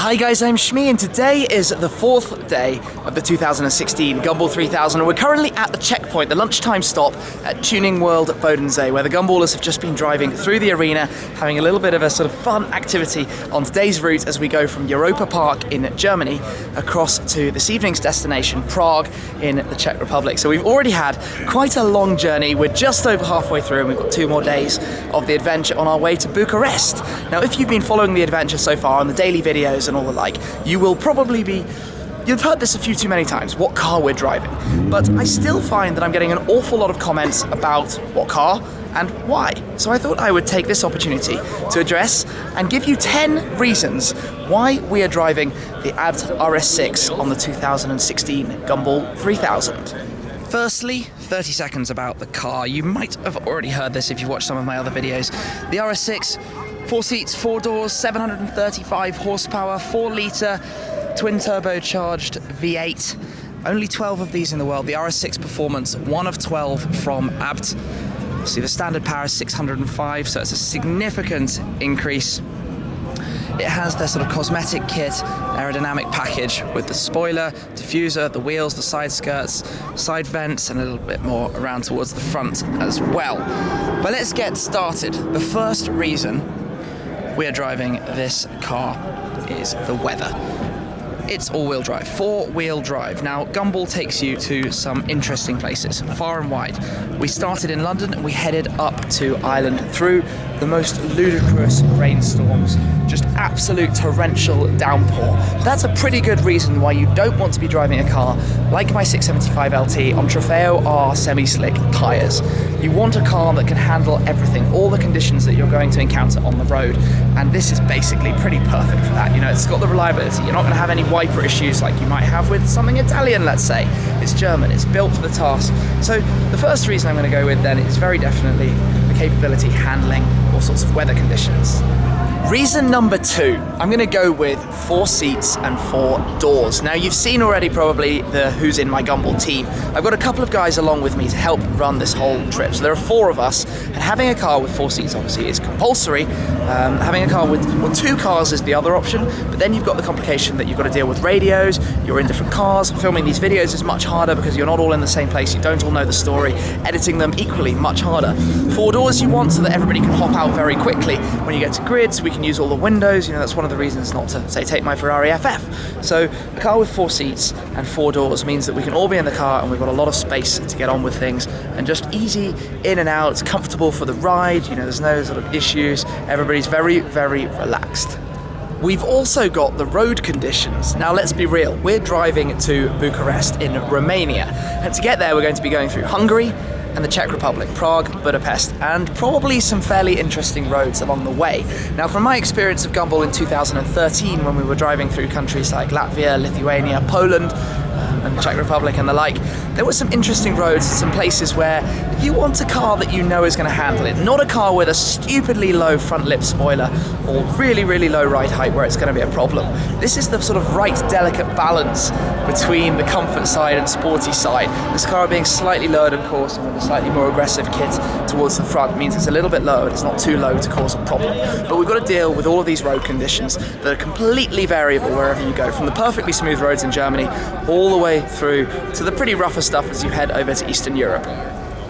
Hi guys, I'm Shmi and today is the 4th day of the 2016 Gumball 3000 and we're currently at the checkpoint, the lunchtime stop at Tuning World Bodensee, where the Gumballers have just been driving through the arena, having a little bit of a sort of fun activity on today's route as we go from Europa Park in Germany across to this evening's destination, Prague in the Czech Republic. So we've already had quite a long journey. We're just over halfway through and we've got 2 more days of the adventure on our way to Bucharest. Now if you've been following the adventure so far on the daily videos and all the like, you will probably be, you've heard this a few too many times, what car we're driving. But I still find that I'm getting an awful lot of comments about what car and why. So I thought I would take this opportunity to address and give you 10 reasons why we are driving the ABT RS6 on the 2016 Gumball 3000. Firstly, 30 seconds about the car. You might have already heard this if you've watched some of my other videos. The RS6, 4 seats, 4 doors, 735 horsepower, 4-litre, twin-turbocharged V8. Only 12 of these in the world. The RS6 Performance, 1 of 12 from ABT. See, the standard power is 605, so it's a significant increase. It has their sort of cosmetic kit, aerodynamic package with the spoiler, diffuser, the wheels, the side skirts, side vents, and a little bit more around towards the front as well. But let's get started. The first reason we are driving this car is the weather. It's all-wheel drive, 4-wheel drive. Now, Gumball takes you to some interesting places, far and wide. We started in London and we headed up to Ireland through the most ludicrous rainstorms, just absolute torrential downpour. That's a pretty good reason why you don't want to be driving a car like my 675 LT on Trofeo R semi-slick tyres. You want a car that can handle everything, all the conditions that you're going to encounter on the road, and this is basically pretty perfect for that. You know, it's got the reliability. You're not going to have any wiper issues like you might have with something Italian, let's say. It's German, it's built for the task. So the first reason I'm going to go with then is very definitely the capability handling all sorts of weather conditions. Reason number 2, I'm going to go with 4 seats and 4 doors. Now you've seen already probably the who's in my Gumball team. I've got a couple of guys along with me to help run this whole trip. So there are 4 of us, and having a car with 4 seats obviously is compulsory. Having a car with, well, 2 cars is the other option, but then you've got the complication that you've got to deal with radios, you're in different cars. Filming these videos is much harder because you're not all in the same place, you don't all know the story. Editing them equally much harder. 4 doors you want so that everybody can hop out very quickly. When you get to grids, we can use all the windows. You know, that's one of the reasons not to, say, take my Ferrari FF. So a car with 4 seats and 4 doors means that we can all be in the car and we've got a lot of space to get on with things and just easy in and out. It's comfortable for the ride, you know, there's no sort of issues. Everybody's very, very relaxed. We've also got the road conditions. Now let's be real, we're driving to Bucharest in Romania, and to get there we're going to be going through Hungary and the Czech Republic, Prague, Budapest, and probably some fairly interesting roads along the way. Now from my experience of Gumball in 2013, when we were driving through countries like Latvia, Lithuania, Poland, and the Czech Republic and the like, there were some interesting roads, some places where you want a car that you know is going to handle it, not a car with a stupidly low front lip spoiler or really, really low ride height where it's going to be a problem. This is the sort of right delicate balance between the comfort side and sporty side. This car being slightly lowered, of course, and with a slightly more aggressive kit towards the front means it's a little bit lower, it's not too low to cause a problem. But we've got to deal with all of these road conditions that are completely variable wherever you go, from the perfectly smooth roads in Germany all the way through to the pretty rougher stuff as you head over to Eastern Europe.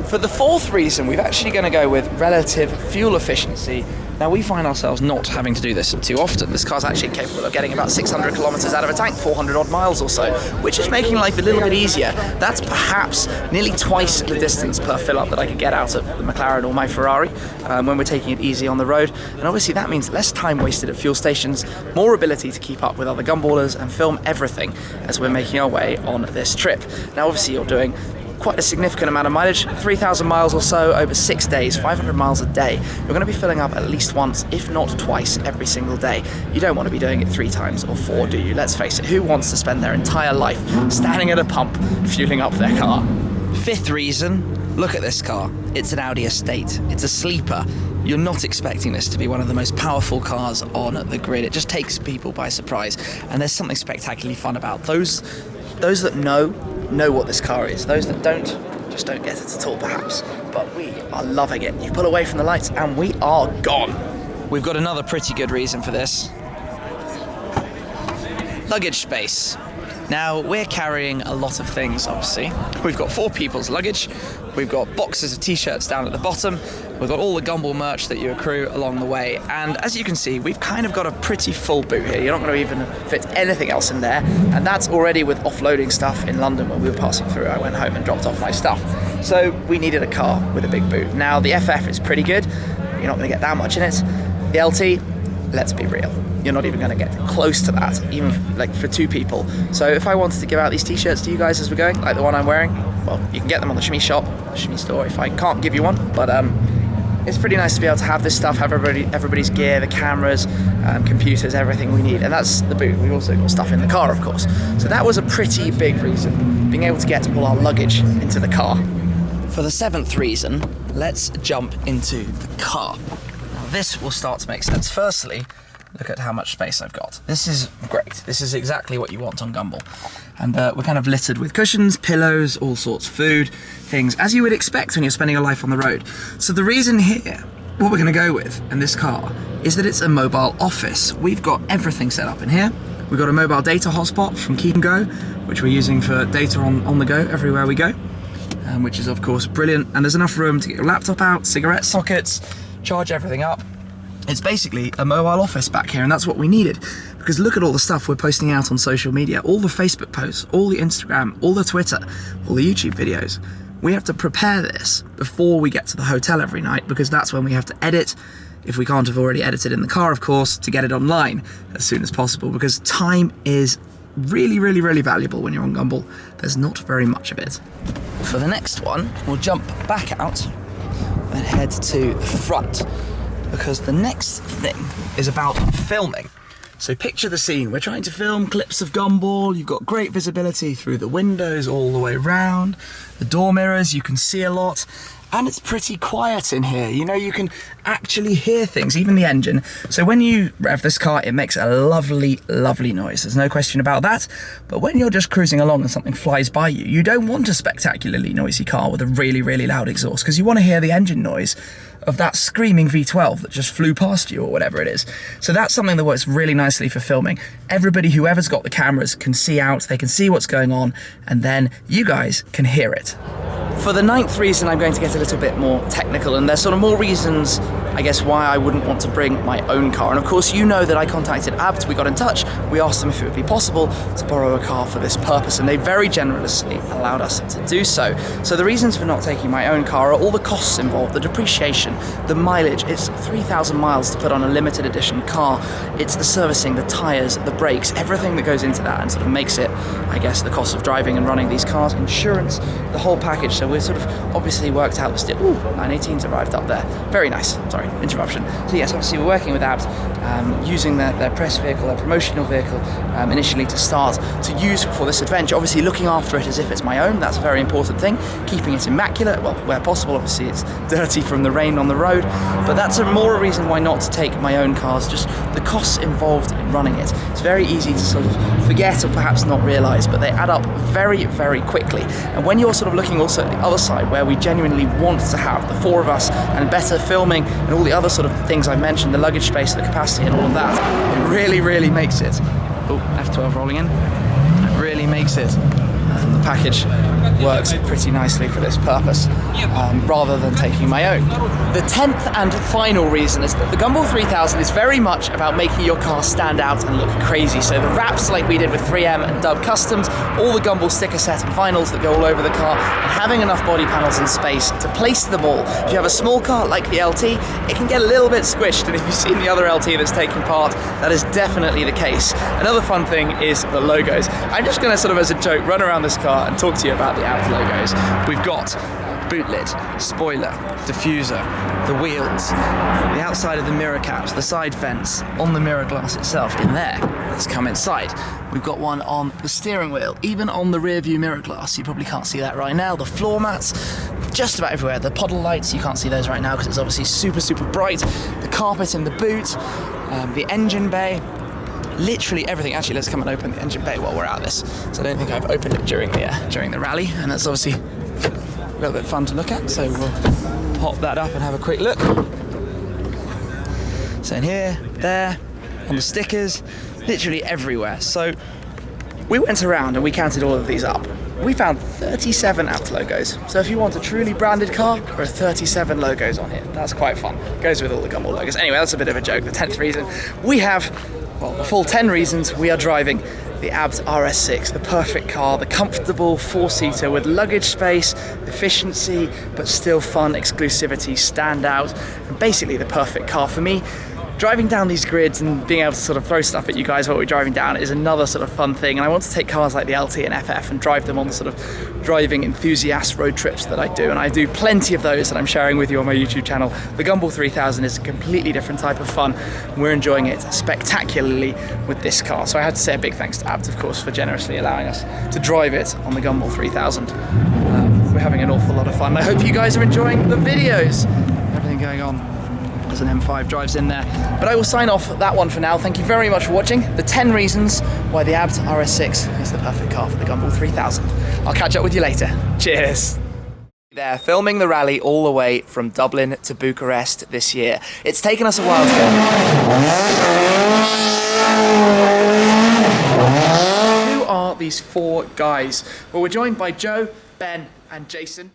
For the 4th reason, we're actually going to go with relative fuel efficiency. Now we find ourselves not having to do this too often. This car's actually capable of getting about 600 kilometers out of a tank, 400 odd miles or so, which is making life a little bit easier. That's perhaps nearly twice the distance per fill up that I could get out of the McLaren or my Ferrari when we're taking it easy on the road. And obviously that means less time wasted at fuel stations, more ability to keep up with other Gumballers and film everything as we're making our way on this trip. Now obviously you're doing quite a significant amount of mileage, 3,000 miles or so over 6 days, 500 miles a day. You're going to be filling up at least once, if not twice, every single day. You don't want to be doing it 3 times or 4, do you? Let's face it, who wants to spend their entire life standing at a pump, fueling up their car? 5th reason, look at this car. It's an Audi Estate. It's a sleeper. You're not expecting this to be one of the most powerful cars on the grid. It just takes people by surprise, and there's something spectacularly fun about those that know what this car is. Those that don't, just don't get it at all perhaps. But we are loving it. You pull away from the lights and we are gone. We've got another pretty good reason for this. Luggage space. Now, we're carrying a lot of things, obviously. We've got 4 people's luggage, we've got boxes of t-shirts down at the bottom, we've got all the Gumball merch that you accrue along the way, and as you can see, we've kind of got a pretty full boot here. You're not going to even fit anything else in there, and that's already with offloading stuff in London when we were passing through. I went home and dropped off my stuff. So we needed a car with a big boot. Now, the FF is pretty good. You're not going to get that much in it. The LT, let's be real. You're not even going to get close to that, even like for 2 people. So if I wanted to give out these t-shirts to you guys as we're going, like the one I'm wearing, well, you can get them on the Shimmy shop, the Shimmy store, if I can't give you one. But it's pretty nice to be able to have this stuff, have everybody's gear, the cameras, computers, everything we need. And that's the boot. We've also got stuff in the car, of course. So that was a pretty big reason, being able to get all our luggage into the car. For the 7th reason, let's jump into the car. Now this will start to make sense. Firstly, look at how much space I've got. This is great. This is exactly what you want on Gumball. And we're kind of littered with cushions, pillows, all sorts of food, things, as you would expect when you're spending your life on the road. So the reason here, what we're going to go with in this car, is that it's a mobile office. We've got everything set up in here. We've got a mobile data hotspot from KeepGo, which we're using for data on the go everywhere we go, which is of course brilliant. And there's enough room to get your laptop out, cigarette sockets, charge everything up. It's basically a mobile office back here, and that's what we needed. Because look at all the stuff we're posting out on social media, all the Facebook posts, all the Instagram, all the Twitter, all the YouTube videos. We have to prepare this before we get to the hotel every night, because that's when we have to edit, if we can't have already edited in the car, of course, to get it online as soon as possible, because time is really, really, really valuable when you're on Gumball. There's not very much of it. For the next one, we'll jump back out and head to the front, because the next thing is about filming. So picture the scene. We're trying to film clips of Gumball. You've got great visibility through the windows all the way around. The door mirrors, you can see a lot. And it's pretty quiet in here. You know, you can actually hear things, even the engine. So when you rev this car, it makes a lovely, lovely noise. There's no question about that. But when you're just cruising along and something flies by you, you don't want a spectacularly noisy car with a really, really loud exhaust, because you want to hear the engine noise of that screaming V12 that just flew past you or whatever it is. So that's something that works really nicely for filming. Everybody, whoever's got the cameras, can see out, they can see what's going on, and then you guys can hear it. For the 9th reason, I'm going to get a little bit more technical, and there's sort of more reasons, I guess, why I wouldn't want to bring my own car. And of course, you know that I contacted ABT, we got in touch, we asked them if it would be possible to borrow a car for this purpose, and they very generously allowed us to do so. So the reasons for not taking my own car are all the costs involved, the depreciation, the mileage. It's 3,000 miles to put on a limited edition car. It's the servicing, the tyres, the brakes, everything that goes into that and sort of makes it, I guess, the cost of driving and running these cars, insurance, the whole package. So we're sort of obviously worked out the still. Ooh, 918's arrived up there. Very nice. Sorry, interruption. So yes, obviously we're working with ABT, using their press vehicle, their promotional vehicle, initially to start to use for this adventure. Obviously looking after it as if it's my own. That's a very important thing. Keeping it immaculate, well, where possible. Obviously it's dirty from the rain on the road, but that's more a reason why not to take my own cars. Just the costs involved in running it. It's very easy to sort of forget or perhaps not realise, but they add up very, very quickly. And when you're sort of looking also at the other side, where we genuinely want to have the 4 of us and better filming and all the other sort of things I mentioned, the luggage space, the capacity and all of that, it really, really makes it. Oh, F12 rolling in. It really makes it. The package works pretty nicely for this purpose, rather than taking my own. The 10th and final reason is that the Gumball 3000 is very much about making your car stand out and look crazy. So the wraps like we did with 3M and Dub Customs, all the Gumball sticker set and vinyls that go all over the car, and having enough body panels and space to place them all. If you have a small car like the LT, it can get a little bit squished, and if you've seen the other LT that's taking part, that is definitely the case. Another fun thing is the logos. I'm just going to sort of as a joke run around this car and talk to you about the ABT logos. We've got boot lid, spoiler, diffuser, the wheels, the outside of the mirror caps, the side vents, on the mirror glass itself in there. Let's come inside. We've got one on the steering wheel, even on the rear view mirror glass. You probably can't see that right now. The floor mats, just about everywhere. The puddle lights, you can't see those right now because it's obviously super, super bright. The carpet in the boot, the engine bay, literally everything. Actually, let's come and open the engine bay while we're at this. So I don't think I've opened it during the rally, and that's obviously a little bit fun to look at. So we'll pop that up and have a quick look. So in here, there, on the stickers, literally everywhere. So we went around and we counted all of these up. We found 37 Alfa Logos. So if you want a truly branded car, there are 37 logos on here. That's quite fun. Goes with all the Gumball logos. Anyway, that's a bit of a joke. The 10th reason we have, well, the full 10 reasons we are driving the ABT RS6, the perfect car, the comfortable four-seater with luggage space, efficiency, but still fun, exclusivity, stand out, and basically the perfect car for me. Driving down these grids and being able to sort of throw stuff at you guys while we're driving down is another sort of fun thing, and I want to take cars like the LT and FF and drive them on the sort of driving enthusiast road trips that I do, and I do plenty of those that I'm sharing with you on my YouTube channel. The Gumball 3000 is a completely different type of fun, and we're enjoying it spectacularly with this car. So I had to say a big thanks to ABT, of course, for generously allowing us to drive it on the Gumball 3000. We're having an awful lot of fun. I hope you guys are enjoying the videos. Everything going on as an M5 drives in there. But I will sign off that one for now. Thank you very much for watching. The 10 reasons why the ABT RS6 is the perfect car for the Gumball 3000. I'll catch up with you later. Cheers. They're filming the rally all the way from Dublin to Bucharest this year. It's taken us a while to get. Who are these four guys? Well, we're joined by Joe, Ben, and Jason.